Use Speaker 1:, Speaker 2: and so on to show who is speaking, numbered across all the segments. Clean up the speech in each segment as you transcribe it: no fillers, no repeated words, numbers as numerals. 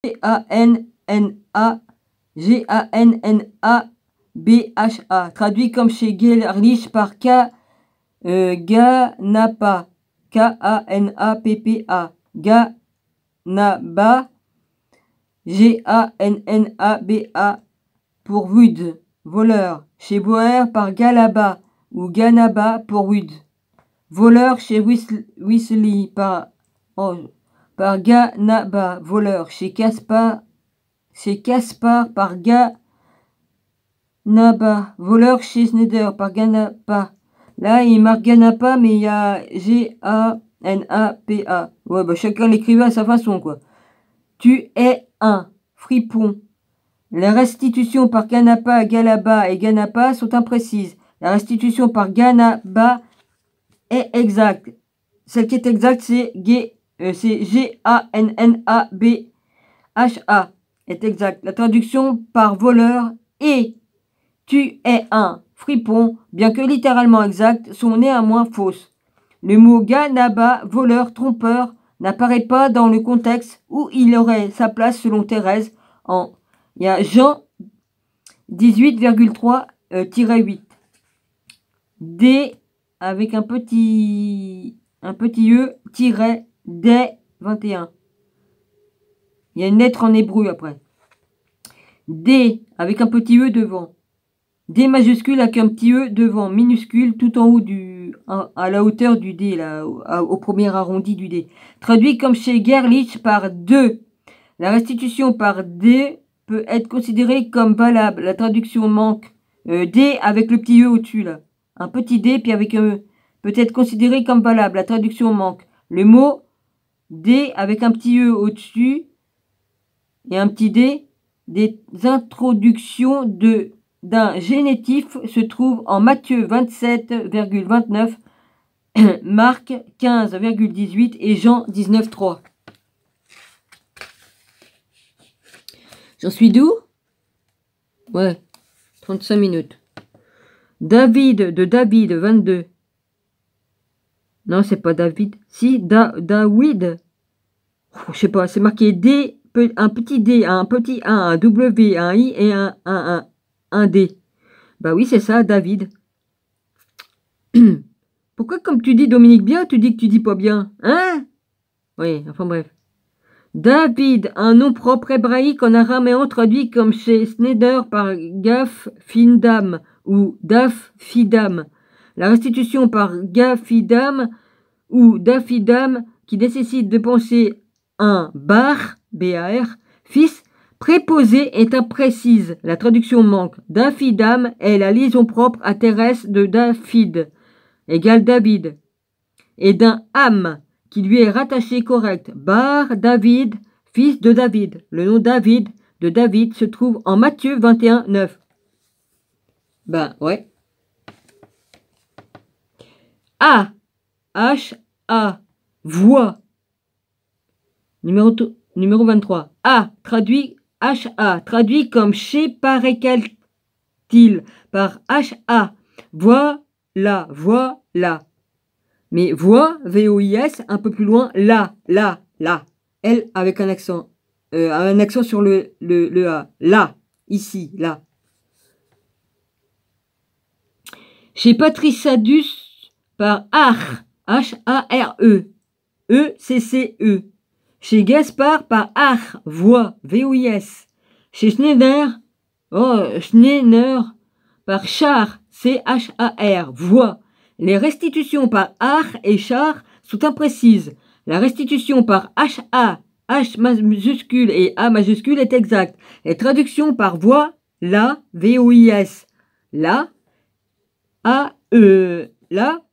Speaker 1: G-A-N-N-A, G-A-N-N-A-B-H-A. Traduit comme chez Gerlich par Ganapa. K-A-N-A-P-P-A. Ganaba. G-A-N-N-A-B-A. Pour Wood, voleur. Chez Boer par Galaba ou Ganaba pour Wood. Voleur chez Weasley par Ganaba. Voleur chez Caspar par Ganaba. Voleur chez Snyder par Ganapa. Là, il marque Ganapa, mais il y a G-A-N-A-P-A. Ouais, bah chacun l'écrivait à sa façon, quoi. Tu es un fripon. Les restitutions par Ganapa, Galaba et Ganapa sont imprécises. La restitution par Ganaba est exacte. Celle qui est exacte, c'est G-A-N-N-A-B-H-A. Est exacte. La traduction par voleur est tu es un fripon, bien que littéralement exacte, sont néanmoins fausses. Le mot Ganaba, voleur, trompeur, n'apparaît pas dans le contexte où il aurait sa place selon Thérèse. Il y a Jean 18,3-8. D avec un petit E D 21. Il y a une lettre en hébreu après. D avec un petit E devant. D majuscule avec un petit E devant, minuscule, tout en haut à la hauteur du D, là, au premier arrondi du D. Traduit comme chez Gerlich par 2. La restitution par D peut être considérée comme valable. La traduction manque. D avec le petit E au-dessus, là. Un petit D, puis avec un E. Peut être considéré comme valable. La traduction manque. Le mot D avec un petit E au-dessus et un petit D, des introductions d'un génitif se trouve en Matthieu 27,29, Marc 15,18 et Jean 19,3. J'en suis d'où? Ouais, 35 minutes. David de David 22. Non, c'est pas David. Si, David. Je sais pas, c'est marqué D, un petit D, un petit A, un W, un I et un D. Bah oui, c'est ça, David. Pourquoi, comme tu dis Dominique bien, tu dis que tu dis pas bien? Hein? Oui, enfin bref. David, un nom propre hébraïque en araméen traduit comme chez Snyder par Gaf Findam ou Daf Fidam. La restitution par Gafidam ou Dafidam qui nécessite de penser un bar, B-A-R, fils, préposé est imprécise. La traduction manque. Dafidam est la liaison propre à Thérèse de David, égale David, et d'un Ham qui lui est rattaché correct. Bar David, fils de David. Le nom David de David se trouve en Matthieu 21, 9. Ben ouais. A, H-A, voix. Numéro 23. A, traduit H-A, traduit comme chez paraît-il par H-A. Voilà, voilà. Mais voix, V-O-I-S, un peu plus loin, là. L avec un accent sur le A. Là, ici, là. Chez Patrisadus, par Ar, H-A-R-E. E-C-C-E. Chez Gaspard, par Ar, voix, V-O-I-S. Chez Schneider, par Char, C-H-A-R, voix. Les restitutions par Ar et Char sont imprécises. La restitution par H-A, H majuscule et A majuscule est exacte. Les traductions par voix, la, V-O-I-S, la, A-E, la,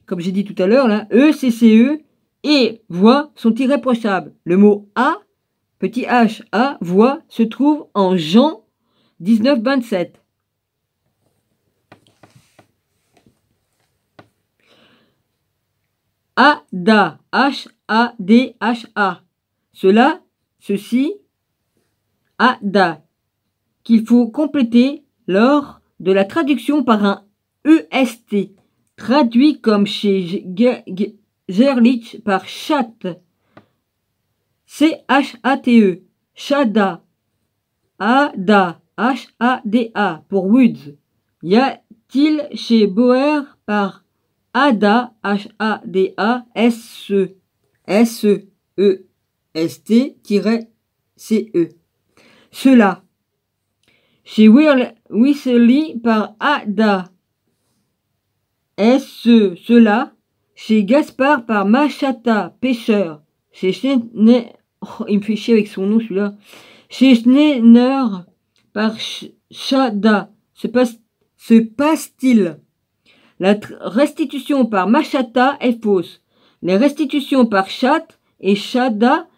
Speaker 1: comme j'ai dit tout à l'heure, là, E-C-C-E et voix sont irréprochables. Le mot A, petit H, A, voix, se trouve en Jean 19, 27. Ada, H-A-D-H-A. Ceci, Ada, qu'il faut compléter lors de la traduction par un EST, traduit comme chez Gerlich par chat, C-H-A-T-E. Shada. Ada. H-A-D-A pour Woods. Y a-t-il chez Boer par Ada, H-A-D-A, S-E, S-E-E-S-T-C-E. Cela. Chez Weasley par Ada, S-E, cela. Chez Gaspard par Machata, pêcheur. Chez Schneider, oh, il me fait chier avec son nom celui-là. Chez Schneider par Shada, se passe-t-il? La restitution par Machata est fausse. Les restitutions par Chat et Shada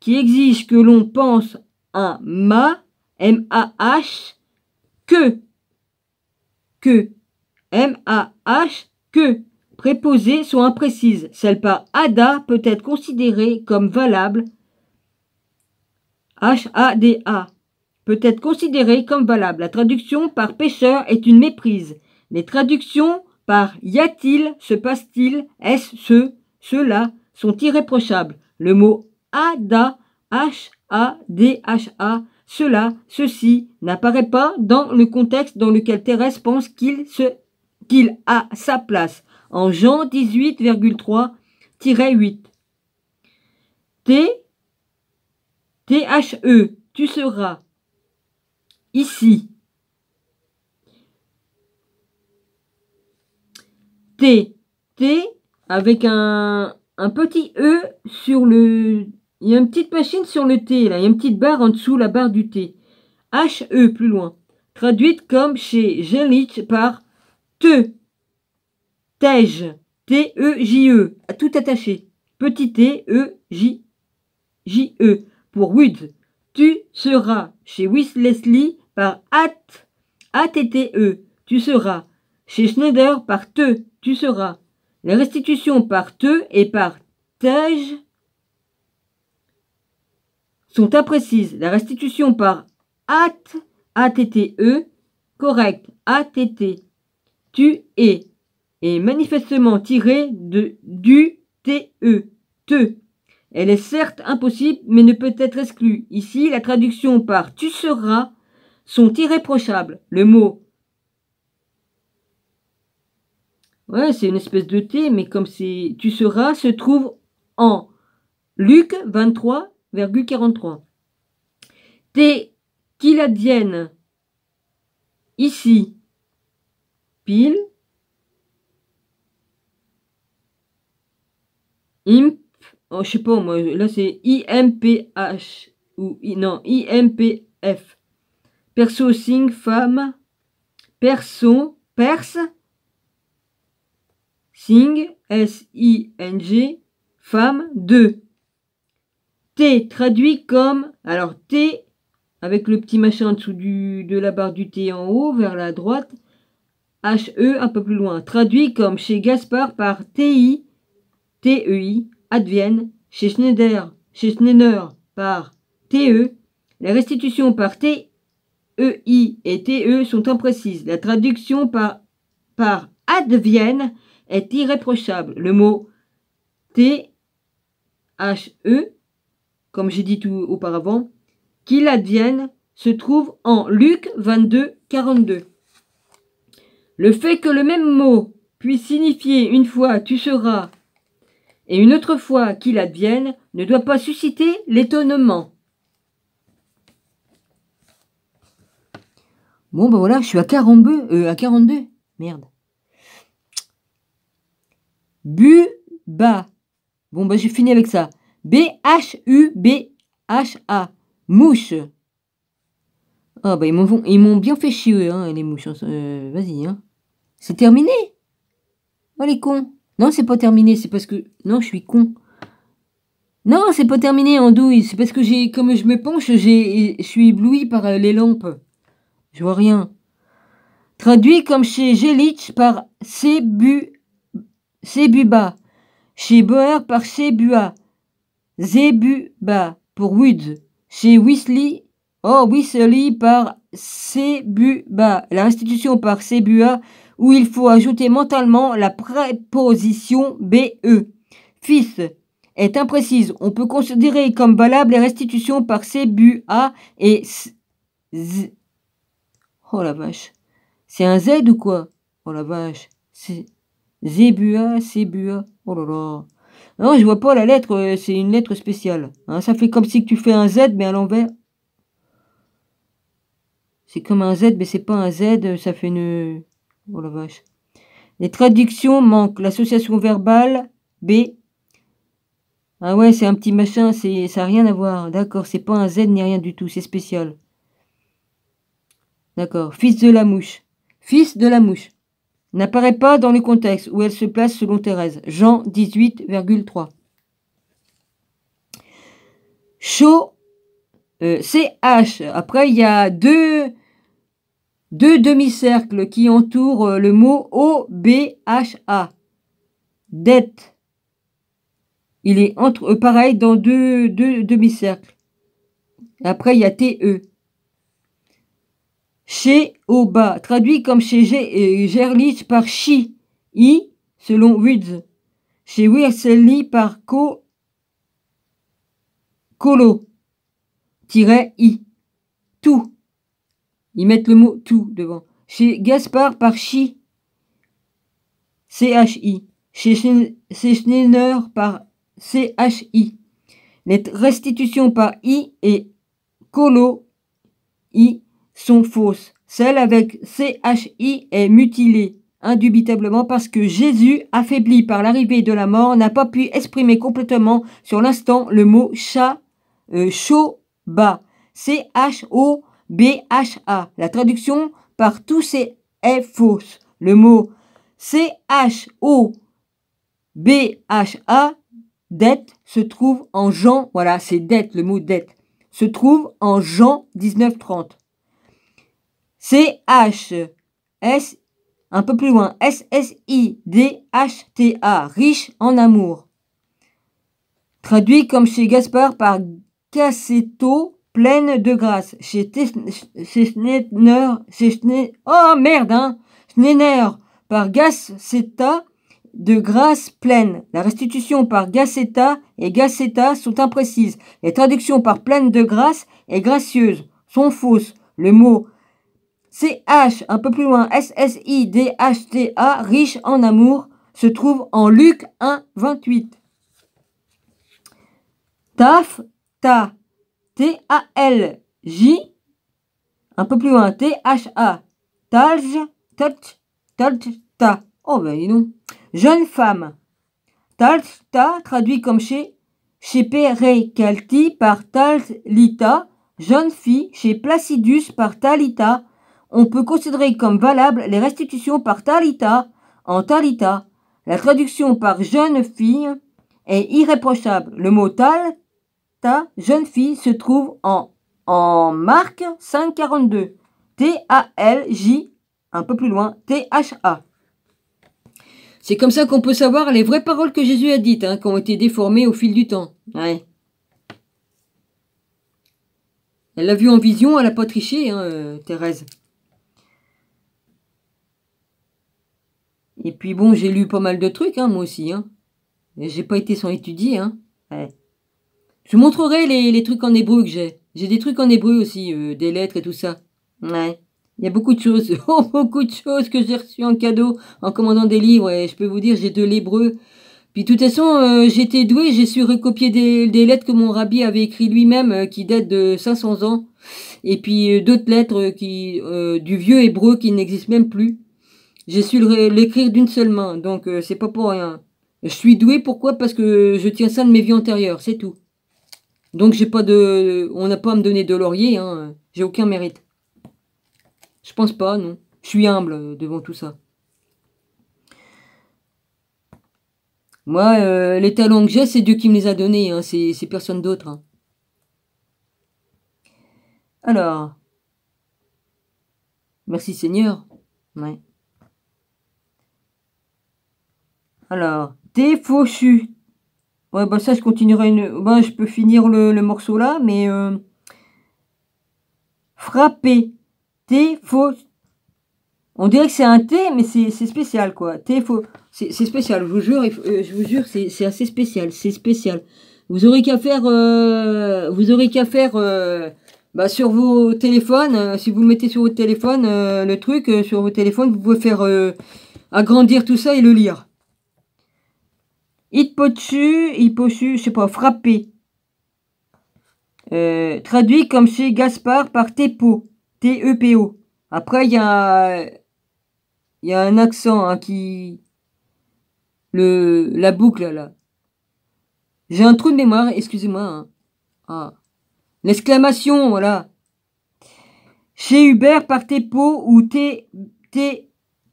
Speaker 1: qui exigent que l'on pense à M-A-H, que, M-A-H, que, préposées sont imprécises. Celle par Ada peut être considérée comme valable, H-A-D-A, peut être considérée comme valable. La traduction par pêcheur est une méprise. Les traductions par y a-t-il, se passe-t-il, est-ce, cela sont irréprochables. Le mot Ada, H-A-D-H-A, cela, ceci, n'apparaît pas dans le contexte dans lequel Thérèse pense qu'il a sa place. En Jean 18,3-8. T-H-E, tu seras. Ici. T avec un petit E sur le... Il y a une petite machine sur le T, là. Il y a une petite barre en dessous, la barre du T. H-E, plus loin. Traduite comme chez Jelic par te. Tej. T-E-J-E. Tout attaché. Petit T, E, J-E. Pour Woods. Tu seras. Chez Weasley par A-T-T-E. Tu seras. Chez Schneider par te. Tu seras. Les restitutions par te et par tej sont imprécises. La restitution par A-T-T-E, correct, A-T-T, tu es, est manifestement tirée du T-E, te. Elle est certes impossible, mais ne peut être exclue. Ici, la traduction par tu seras sont irréprochables. Le mot, ouais, c'est une espèce de T, mais comme c'est tu seras, se trouve en Luc 23,43. T, qu'il advienne ici, pile, imp, oh, je sais pas, moi, là c'est I-M-P-H, ou non, I-M-P-F. Perso, sing, femme, perso, perse, sing, S-I-N-G, femme, 2. T traduit comme, alors T avec le petit machin en dessous de la barre du T en haut vers la droite, H-E un peu plus loin, traduit comme chez Gaspard par T-I, T-E-I, advienne, chez Schneider par T-E, les restitutions par T-E-I et T-E sont imprécises, la traduction par advienne est irréprochable, le mot T-H-E, comme j'ai dit tout auparavant, qu'il advienne, se trouve en Luc 22,42. Le fait que le même mot puisse signifier une fois tu seras et une autre fois qu'il advienne ne doit pas susciter l'étonnement. Bon ben voilà, je suis à 42. Merde. Bu-ba. Bon ben j'ai fini avec ça. B-H-U-B-H-A. Mouche. Ah bah ils m'ont bien fait chier, hein, les mouches. Vas-y, hein. C'est terminé. Oh les cons. Non, c'est pas terminé, c'est parce que... Non, je suis con. Non, c'est pas terminé, Andouille. C'est parce que comme je me penche, je suis ébloui par les lampes. Je vois rien. Traduit comme chez Jelic par Sebuba. Chez Boer par Sebua. Zebuba pour Woods. Chez Weasley par Sebuba. La restitution par Sebua où il faut ajouter mentalement la préposition BE. Fils. est imprécise. On peut considérer comme valable les restitutions par C, bu, A et Z. Oh la vache. C'est un Z ou quoi? Oh la vache. C'est Zébua, Cébua. Oh là là. Non, je vois pas la lettre, c'est une lettre spéciale. Hein, ça fait comme si tu fais un Z, mais à l'envers. C'est comme un Z, mais c'est pas un Z, ça fait une... Oh la vache. Les traductions manquent. L'association verbale, B. Ah ouais, c'est un petit machin, ça n'a rien à voir. D'accord, c'est pas un Z ni rien du tout, c'est spécial. D'accord. Fils de la mouche. Fils de la mouche. N'apparaît pas dans le contexte où elle se place selon Thérèse. Jean 18,3. Chaud, CH. Après, il y a deux demi-cercles qui entourent le mot OBHA. Dette. Il est pareil dans deux demi-cercles. Après, il y a TE. Chez au bas, traduit comme chez Gerlich par chi, i, selon Woods. Chez Wirselli par colo, -i. Tout. Ils mettent le mot tout devant. Chez Gaspard par chi, chi. Chez Schneider par chi. Les restitutions par i et colo, i, sont fausses. Celle avec CHI est mutilée, indubitablement parce que Jésus, affaibli par l'arrivée de la mort, n'a pas pu exprimer complètement sur l'instant le mot Choba, CHOBHA. La traduction par tous est fausse. Le mot CHOBHA, dette, se trouve en Jean, voilà, c'est dette, le mot dette, se trouve en Jean 19:30. CHS, un peu plus loin, SSIDHTA, riche en amour. Traduit comme chez Gaspard par Cassetto, pleine de grâce. Chez Schneider, oh merde, hein, Schneider par Gassetta, de grâce pleine. La restitution par Gassetta et Gassetta sont imprécises. Les traductions par pleine de grâce et gracieuse sont fausses. Le mot CH, un peu plus loin, SSIDHTA, riche en amour, se trouve en Luc 1,28. Taf, ta, T-A-L-J, un peu plus loin, T-H-A, talj, ta. Oh ben dis donc. Jeune femme. Talta, traduit comme chez Perecalti par Talita, jeune fille, chez Placidus par Talita. On peut considérer comme valables les restitutions par Talita en Talita. La traduction par jeune fille est irréprochable. Le mot Talta, jeune fille, se trouve en Marc 5,42. T-A-L-J, un peu plus loin, T-H-A. C'est comme ça qu'on peut savoir les vraies paroles que Jésus a dites, hein, qui ont été déformées au fil du temps. Ouais. Elle l'a vu en vision, elle n'a pas triché, hein, Thérèse. Et puis bon, j'ai lu pas mal de trucs, hein, moi aussi. Hein. J'ai pas été sans étudier. Hein. Ouais. Je vous montrerai les trucs en hébreu que j'ai. J'ai des trucs en hébreu aussi, des lettres et tout ça. Ouais. Il y a beaucoup de choses, beaucoup de choses que j'ai reçues en cadeau en commandant des livres. Et je peux vous dire, j'ai de l'hébreu. Puis de toute façon, j'étais doué, j'ai su recopier des lettres que mon rabbi avait écrites lui-même, qui datent de 500 ans. Et puis d'autres lettres du vieux hébreu qui n'existent même plus. J'ai su l'écrire d'une seule main, donc c'est pas pour rien. Je suis doué, pourquoi? Parce que je tiens ça de mes vies antérieures, c'est tout. Donc j'ai pas on n'a pas à me donner de laurier, hein. J'ai aucun mérite. Je pense pas, non. Je suis humble devant tout ça. Moi, les talents que j'ai, c'est Dieu qui me les a donnés, hein. C'est personne d'autre. Hein. Alors, merci Seigneur. Ouais. Alors, t'es fauchu. Ouais, bah ça, je continuerai bah, je peux finir le morceau là, mais... frapper. T'es faux... On dirait que c'est un T, mais c'est spécial, quoi. T, c'est spécial, je vous jure, c'est assez spécial, c'est spécial. Vous aurez qu'à faire, bah, sur vos téléphones, si vous mettez sur votre téléphone le truc, sur vos téléphones, vous pouvez faire agrandir tout ça et le lire. Hipochu, je sais pas, frapper. Traduit comme chez Gaspard par Tepo, T-E-P-O. Après, il y a un accent hein, la boucle là. J'ai un trou de mémoire, excusez-moi. Hein. Ah. L'exclamation, voilà. Chez Hubert par Tepo ou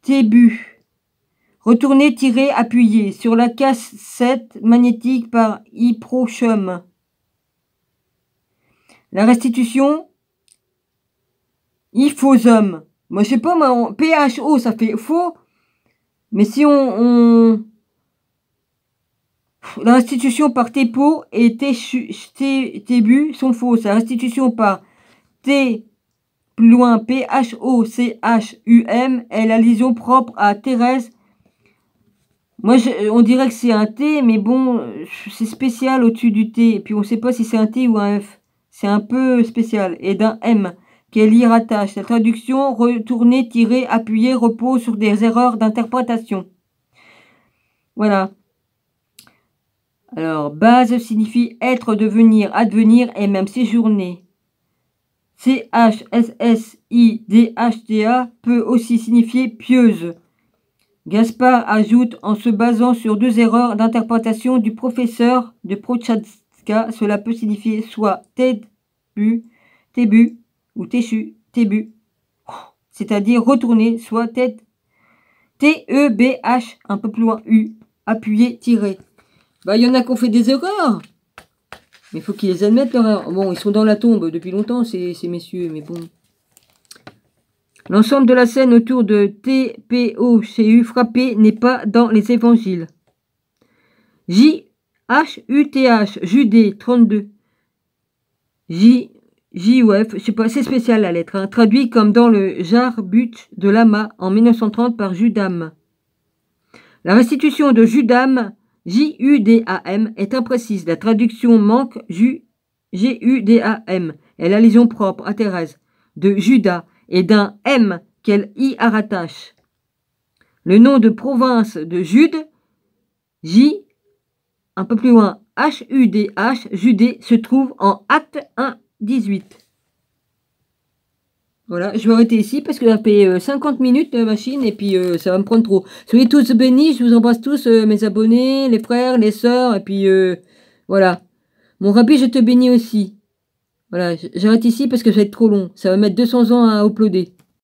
Speaker 1: Tébu. Retourner, tirer, appuyer. Sur la cassette magnétique par Iprochum. La restitution. Iphosum. Moi, je sais pas, moi, PHO, ça fait faux. Mais si la restitution par Tepo et Tébu sont fausses. La restitution par T, plus loin, PHOCHUM est la liaison propre à Thérèse. Moi, on dirait que c'est un T, mais bon, c'est spécial au-dessus du T. Et puis, on ne sait pas si c'est un T ou un F. C'est un peu spécial. Et d'un M, qu'elle y rattache. La traduction, retourner, tirer, appuyer, repose sur des erreurs d'interprétation. Voilà. Alors, base signifie être, devenir, advenir et même séjourner. CHSSIDHTA peut aussi signifier pieuse. Gaspard ajoute en se basant sur 2 erreurs d'interprétation du professeur de Prochaska, cela peut signifier soit tébu ou téchu, tébu, c'est-à-dire retourner, soit TEBH, un peu plus loin, U, appuyer, tirer. Bah, il y en a qui ont fait des erreurs. Mais il faut qu'ils les admettent, leur erreur. Bon, ils sont dans la tombe depuis longtemps, ces messieurs, mais bon. L'ensemble de la scène autour de TPOCU frappé n'est pas dans les évangiles. JHUTH, Judée, 32. JUF, je sais pas, c'est spécial la lettre, hein, traduit comme dans le Jarbut de Lama en 1930 par Judam. La restitution de Judam, Judam, est imprécise. La traduction manque Judam est la liaison propre à Thérèse de Judas et d'un M qu'elle y rattache. Le nom de province de Jude, J, un peu plus loin, HUDH, Judée, se trouve en Acte 1, 18. Voilà, je vais arrêter ici parce que ça fait 50 minutes de machine et puis ça va me prendre trop. Soyez tous bénis, je vous embrasse tous, mes abonnés, les frères, les sœurs, et puis voilà. Mon Rabbi, je te bénis aussi. Voilà, j'arrête ici parce que ça va être trop long. Ça va mettre 200 ans à uploader.